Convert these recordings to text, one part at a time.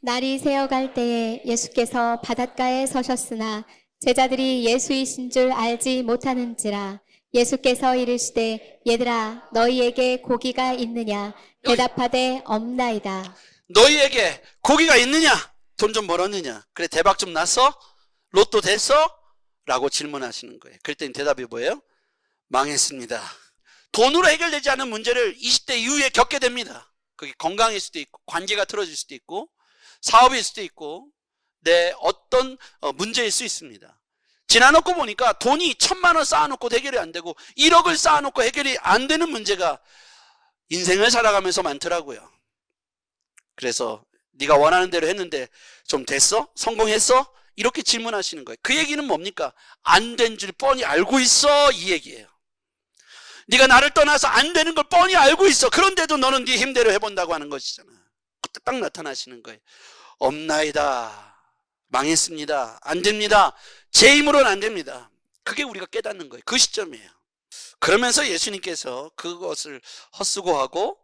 날이 새어갈 때에 예수께서 바닷가에 서셨으나 제자들이 예수이신 줄 알지 못하는지라. 예수께서 이르시되 얘들아 너희에게 고기가 있느냐 대답하되 없나이다. 너희에게 고기가 있느냐? 돈 좀 벌었느냐? 그래 대박 좀 났어? 로또 됐어? 라고 질문하시는 거예요. 그랬더니 대답이 뭐예요? 망했습니다. 돈으로 해결되지 않은 문제를 20대 이후에 겪게 됩니다. 그게 건강일 수도 있고 관계가 틀어질 수도 있고 사업일 수도 있고 내 어떤 문제일 수 있습니다. 지나놓고 보니까 돈이 1,000만 원 쌓아놓고 해결이 안 되고 1억을 쌓아놓고 해결이 안 되는 문제가 인생을 살아가면서 많더라고요. 그래서 네가 원하는 대로 했는데 좀 됐어? 성공했어? 이렇게 질문하시는 거예요. 그 얘기는 뭡니까? 안 된 줄 뻔히 알고 있어, 이 얘기예요. 네가 나를 떠나서 안 되는 걸 뻔히 알고 있어. 그런데도 너는 네 힘대로 해본다고 하는 것이잖아. 그때 딱 나타나시는 거예요. 없나이다. 망했습니다. 안 됩니다. 제 힘으로는 안 됩니다. 그게 우리가 깨닫는 거예요. 그 시점이에요. 그러면서 예수님께서 그것을 헛수고하고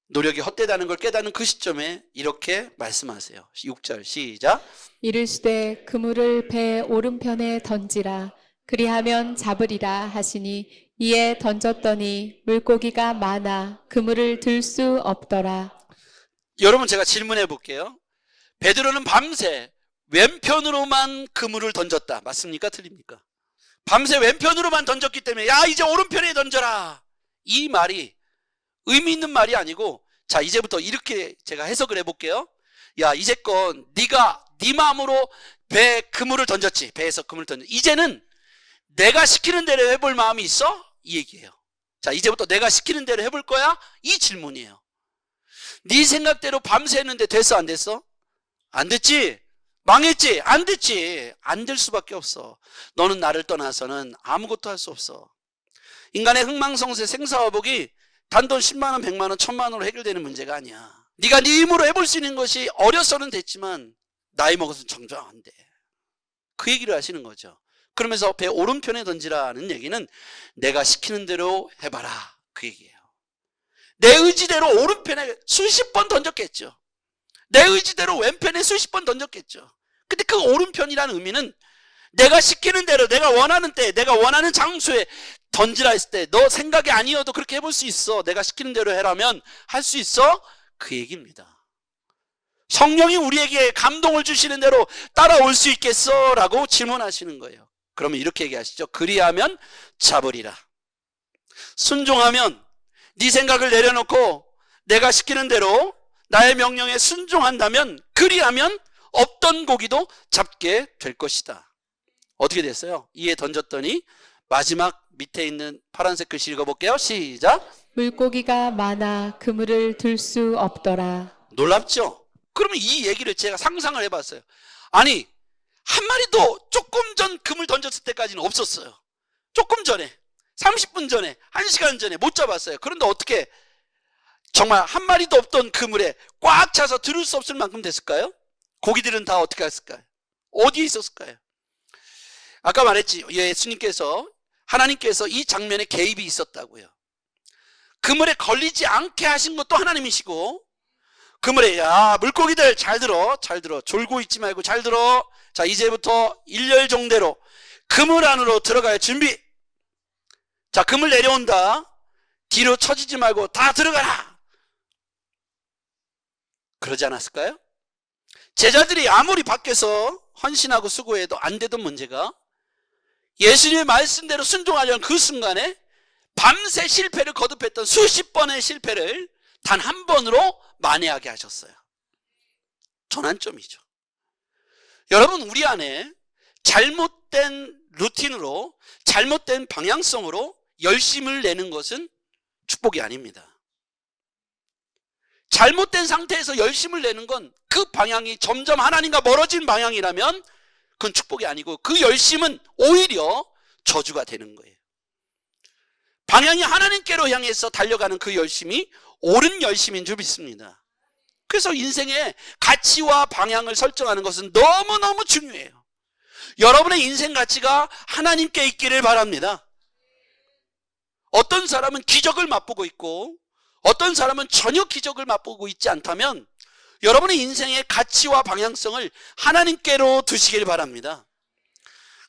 노력이 헛되다는 걸 깨닫는 그 시점에 이렇게 말씀하세요. 6절 시작. 이르시되 그물을 배 오른편에 던지라. 그리하면 잡으리라 하시니 이에 던졌더니 물고기가 많아 그물을 들 수 없더라. 여러분 제가 질문해 볼게요. 베드로는 밤새 왼편으로만 그물을 던졌다. 맞습니까? 틀립니까? 밤새 왼편으로만 던졌기 때문에 야 이제 오른편에 던져라. 이 말이 의미 있는 말이 아니고 자 이제부터 이렇게 제가 해석을 해볼게요. 야 이제껏 네가 네 마음으로 배 그물을 던졌지. 배에서 그물을 던졌지. 이제는 내가 시키는 대로 해볼 마음이 있어? 이 얘기예요. 자 이제부터 내가 시키는 대로 해볼 거야? 이 질문이에요. 네 생각대로 밤새 했는데 됐어 안 됐어? 안 됐지? 망했지? 안 됐지? 안 될 수밖에 없어. 너는 나를 떠나서는 아무것도 할 수 없어. 인간의 흥망성쇠 생사화복이 단돈 10만 원, 100만 원, 1000만 원으로 해결되는 문제가 아니야. 네가 네 힘으로 해볼 수 있는 것이 어려서는 됐지만 나이 먹어서는 정작 안 돼. 그 얘기를 하시는 거죠. 그러면서 배 오른편에 던지라는 얘기는 내가 시키는 대로 해봐라. 그 얘기예요. 내 의지대로 오른편에 수십 번 던졌겠죠. 내 의지대로 왼편에 수십 번 던졌겠죠. 근데 그 오른편이라는 의미는 내가 시키는 대로 내가 원하는 때 내가 원하는 장소에 던지라 했을 때 너 생각이 아니어도 그렇게 해볼 수 있어. 내가 시키는 대로 해라면 할 수 있어? 그 얘기입니다. 성령이 우리에게 감동을 주시는 대로 따라올 수 있겠어? 라고 질문하시는 거예요. 그러면 이렇게 얘기하시죠. 그리하면 잡으리라. 순종하면 네 생각을 내려놓고 내가 시키는 대로 나의 명령에 순종한다면 그리하면 없던 고기도 잡게 될 것이다. 어떻게 됐어요? 이에 던졌더니 마지막 밑에 있는 파란색 글씨 읽어볼게요. 시작. 물고기가 많아 그물을 들 수 없더라. 놀랍죠? 그러면 이 얘기를 제가 상상을 해봤어요. 아니 한 마리도 조금 전 그물 던졌을 때까지는 없었어요. 조금 전에 30분 전에 1시간 전에 못 잡았어요. 그런데 어떻게 정말 한 마리도 없던 그물에 꽉 차서 들을 수 없을 만큼 됐을까요? 고기들은 다 어떻게 했을까요? 어디에 있었을까요? 아까 말했지 예수님께서 하나님께서 이 장면에 개입이 있었다고요. 그물에 걸리지 않게 하신 것도 하나님이시고 그물에 야 물고기들 잘 들어 졸고 있지 말고 잘 들어. 자 이제부터 일렬종대로 그물 안으로 들어갈 준비. 자 그물 내려온다. 뒤로 처지지 말고 다 들어가라. 그러지 않았을까요? 제자들이 아무리 밖에서 헌신하고 수고해도 안 되던 문제가 예수님의 말씀대로 순종하려는 그 순간에 밤새 실패를 거듭했던 수십 번의 실패를 단 한 번으로 만회하게 하셨어요. 전환점이죠. 여러분 우리 안에 잘못된 루틴으로 잘못된 방향성으로 열심을 내는 것은 축복이 아닙니다. 잘못된 상태에서 열심을 내는 건 그 방향이 점점 하나님과 멀어진 방향이라면 그건 축복이 아니고 그 열심은 오히려 저주가 되는 거예요. 방향이 하나님께로 향해서 달려가는 그 열심이 옳은 열심인 줄 믿습니다. 그래서 인생의 가치와 방향을 설정하는 것은 너무너무 중요해요. 여러분의 인생 가치가 하나님께 있기를 바랍니다. 어떤 사람은 기적을 맛보고 있고 어떤 사람은 전혀 기적을 맛보고 있지 않다면 여러분의 인생의 가치와 방향성을 하나님께로 두시길 바랍니다.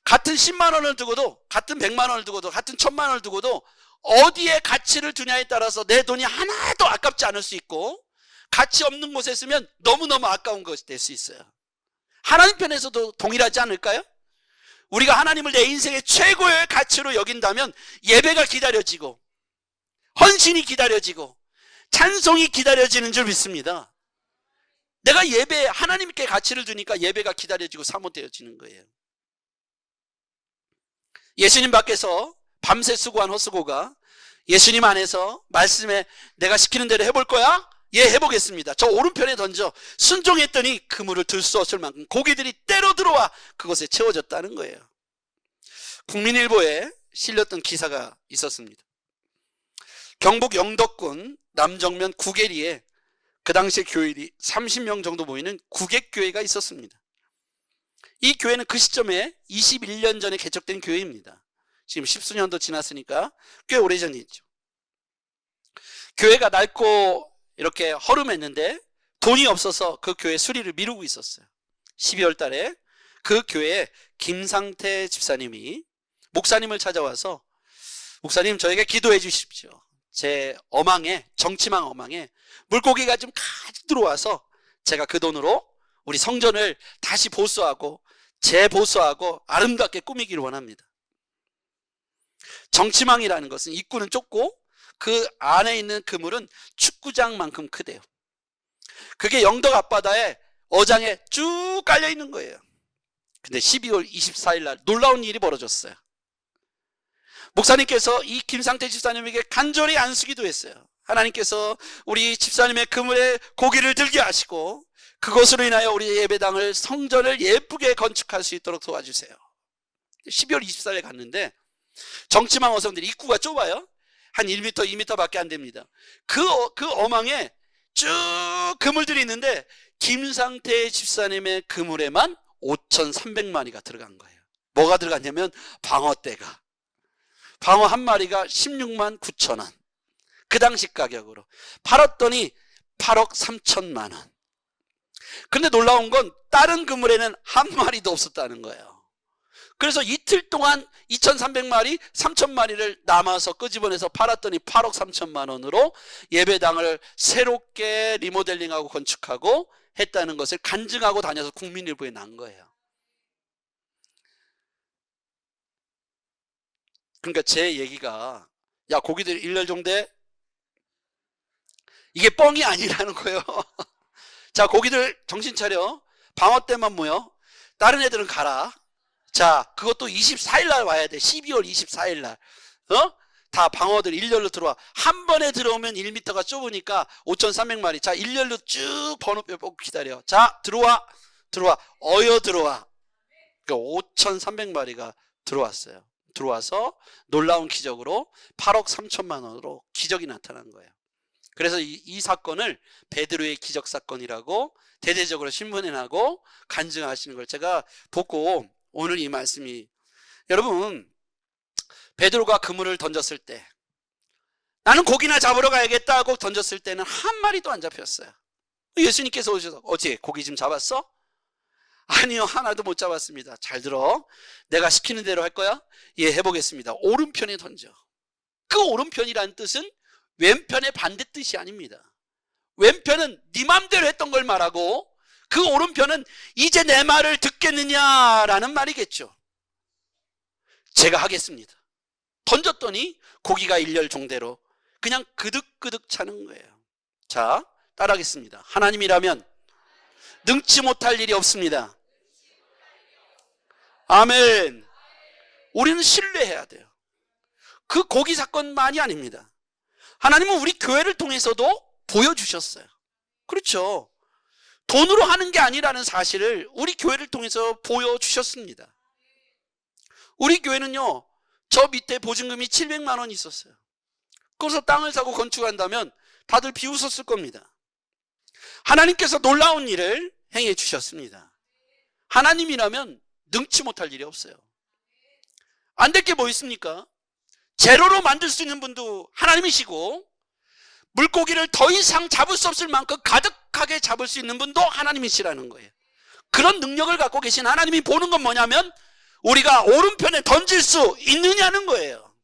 같은 10만 원을 두고도, 같은 100만 원을 두고도, 같은 1000만 원을 두고도 어디에 가치를 두냐에 따라서 내 돈이 하나도 아깝지 않을 수 있고, 가치 없는 곳에 쓰면 너무너무 아까운 것이 될 수 있어요. 하나님 편에서도 동일하지 않을까요? 우리가 하나님을 내 인생의 최고의 가치로 여긴다면 예배가 기다려지고, 헌신이 기다려지고, 찬송이 기다려지는 줄 믿습니다. 내가 예배, 하나님께 가치를 두니까 예배가 기다려지고 사모되어지는 거예요. 예수님 밖에서 밤새 수고한 헛수고가 예수님 안에서 말씀에 내가 시키는 대로 해볼 거야? 예, 해보겠습니다. 저 오른편에 던져 순종했더니 그물을 들 수 없을 만큼 고기들이 때로 들어와 그것에 채워졌다는 거예요. 국민일보에 실렸던 기사가 있었습니다. 경북 영덕군 남정면 구계리에 그 당시에 교인이 30명 정도 모이는 구객교회가 있었습니다. 이 교회는 그 시점에 21년 전에 개척된 교회입니다. 지금 10수년도 지났으니까 꽤 오래전이죠. 교회가 낡고 이렇게 허름했는데 돈이 없어서 그 교회 수리를 미루고 있었어요. 12월 달에 그 교회에 김상태 집사님이 목사님을 찾아와서, 목사님 저에게 기도해 주십시오. 제 어망에, 정치망 어망에 물고기가 좀 가득 들어와서 제가 그 돈으로 우리 성전을 다시 보수하고 재보수하고 아름답게 꾸미기를 원합니다. 정치망이라는 것은 입구는 좁고 그 안에 있는 그물은 축구장만큼 크대요. 그게 영덕 앞바다에 어장에 쭉 깔려 있는 거예요. 근데 12월 24일 날 놀라운 일이 벌어졌어요. 목사님께서 이 김상태 집사님에게 간절히 안수기도 했어요. 하나님께서 우리 집사님의 그물에 고기를 들게 하시고 그것으로 인하여 우리 예배당을, 성전을 예쁘게 건축할 수 있도록 도와주세요. 12월 24일에 갔는데 정치망 어성들이 입구가 좁아요. 한 1m, 2m밖에 안 됩니다. 그 어망에 쭉 그물들이 있는데 김상태 집사님의 그물에만 5,300마리가 들어간 거예요. 뭐가 들어갔냐면 방어떼가. 방어 한 마리가 16만 9천 원. 그 당시 가격으로 팔았더니 8억 3천만 원. 근데 놀라운 건 다른 그물에는 한 마리도 없었다는 거예요. 그래서 이틀 동안 2,300마리, 3,000마리를 남아서 끄집어내서 팔았더니 8억 3천만 원으로 예배당을 새롭게 리모델링하고 건축하고 했다는 것을 간증하고 다녀서 국민일보에 난 거예요. 그러니까 제 얘기가, 야 고기들 일렬종대, 이게 뻥이 아니라는 거예요. 자, 고기들 정신 차려. 방어때만 모여. 다른 애들은 가라. 자, 그것도 24일 날 와야 돼. 12월 24일 날. 다 방어들 일렬로 들어와. 한 번에 들어오면 1m가 좁으니까 5,300마리. 자, 일렬로 쭉 번호표 뽑고 기다려. 자, 들어와. 어여 들어와. 그러니까 5,300마리가 들어왔어요. 들어와서 놀라운 기적으로 8억 3천만 원으로 기적이 나타난 거예요. 그래서 이 사건을 베드로의 기적 사건이라고 대대적으로 신문에 나고 간증하시는 걸 제가 보고 오늘 이 말씀이, 여러분 베드로가 그물을 던졌을 때, 나는 고기나 잡으러 가야겠다 하고 던졌을 때는 한 마리도 안 잡혔어요. 예수님께서 오셔서 어제 고기 좀 잡았어? 아니요, 하나도 못 잡았습니다. 잘 들어. 내가 시키는 대로 할 거야? 예, 해보겠습니다. 오른편에 던져. 그 오른편이라는 뜻은 왼편의 반대뜻이 아닙니다. 왼편은 네 맘대로 했던 걸 말하고 그 오른편은 이제 내 말을 듣겠느냐라는 말이겠죠. 제가 하겠습니다. 던졌더니 고기가 일렬종대로 그냥 그득그득 차는 거예요. 자, 따라하겠습니다. 하나님이라면 능치 못할 일이 없습니다. 아멘. 우리는 신뢰해야 돼요. 그 고기 사건만이 아닙니다. 하나님은 우리 교회를 통해서도 보여주셨어요. 그렇죠. 돈으로 하는 게 아니라는 사실을 우리 교회를 통해서 보여주셨습니다. 우리 교회는요, 저 밑에 보증금이 700만 원 있었어요. 거기서 땅을 사고 건축한다면 다들 비웃었을 겁니다. 하나님께서 놀라운 일을 행해 주셨습니다. 하나님이라면 능치 못할 일이 없어요. 안 될 게 뭐 있습니까? 제로로 만들 수 있는 분도 하나님이시고 물고기를 더 이상 잡을 수 없을 만큼 가득하게 잡을 수 있는 분도 하나님이시라는 거예요. 그런 능력을 갖고 계신 하나님이 보는 건 뭐냐면 우리가 오른편에 던질 수 있느냐는 거예요.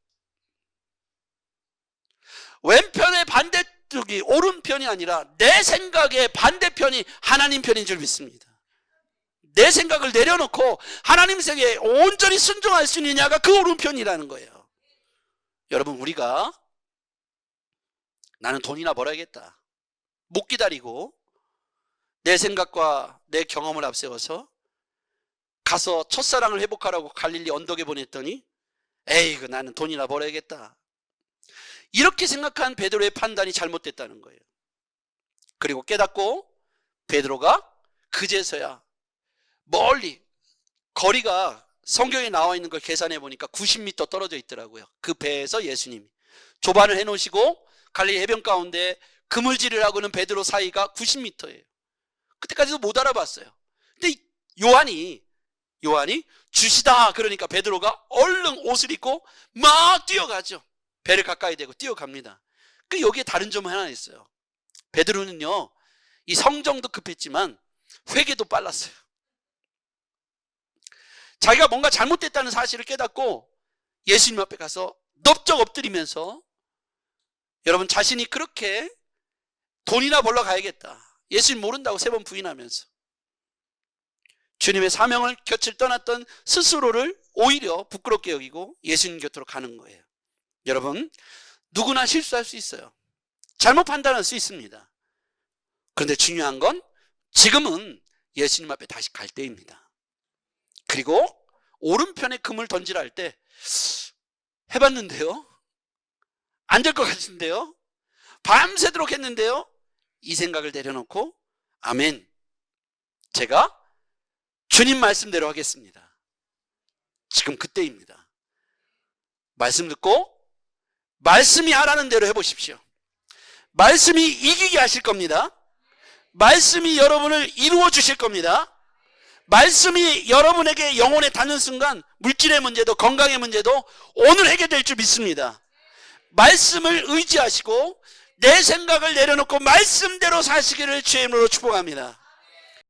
왼편의 반대쪽이 오른편이 아니라 내 생각의 반대편이 하나님 편인 줄 믿습니다. 내 생각을 내려놓고 하나님 생각에 온전히 순종할 수 있느냐가 그 오른편이라는 거예요. 여러분, 우리가 나는 돈이나 벌어야겠다, 못 기다리고 내 생각과 내 경험을 앞세워서 가서 첫사랑을 회복하라고 갈릴리 언덕에 보냈더니 에이, 나는 돈이나 벌어야겠다, 이렇게 생각한 베드로의 판단이 잘못됐다는 거예요. 그리고 깨닫고 베드로가 그제서야 멀리, 거리가 성경에 나와 있는 걸 계산해 보니까 90m 떨어져 있더라고요. 그 배에서 예수님이 조반을 해놓으시고 갈릴리 해변 가운데 그물질을 하고는 베드로 사이가 90m예요. 그때까지도 못 알아봤어요. 근데 요한이 주시다 그러니까 베드로가 얼른 옷을 입고 막 뛰어가죠. 배를 가까이 대고 뛰어갑니다. 그 여기에 다른 점은 하나 있어요. 베드로는요, 이 성정도 급했지만 회개도 빨랐어요. 자기가 뭔가 잘못됐다는 사실을 깨닫고 예수님 앞에 가서 넙적 엎드리면서, 여러분, 자신이 그렇게 돈이나 벌러 가야겠다, 예수님 모른다고 3번 부인하면서 주님의 사명을 곁을 떠났던 스스로를 오히려 부끄럽게 여기고 예수님 곁으로 가는 거예요. 여러분, 누구나 실수할 수 있어요. 잘못 판단할 수 있습니다. 그런데 중요한 건 지금은 예수님 앞에 다시 갈 때입니다. 그리고 오른편에 금을 던지라 할 때 해봤는데요, 안 될 것 같은데요, 밤새도록 했는데요, 이 생각을 내려놓고 아멘, 제가 주님 말씀대로 하겠습니다. 지금 그때입니다. 말씀 듣고 말씀이 하라는 대로 해보십시오. 말씀이 이기게 하실 겁니다. 말씀이 여러분을 이루어 주실 겁니다. 말씀이 여러분에게 영혼에 닿는 순간 물질의 문제도 건강의 문제도 오늘 해결될 줄 믿습니다. 말씀을 의지하시고 내 생각을 내려놓고 말씀대로 사시기를 주의 이름으로 축복합니다.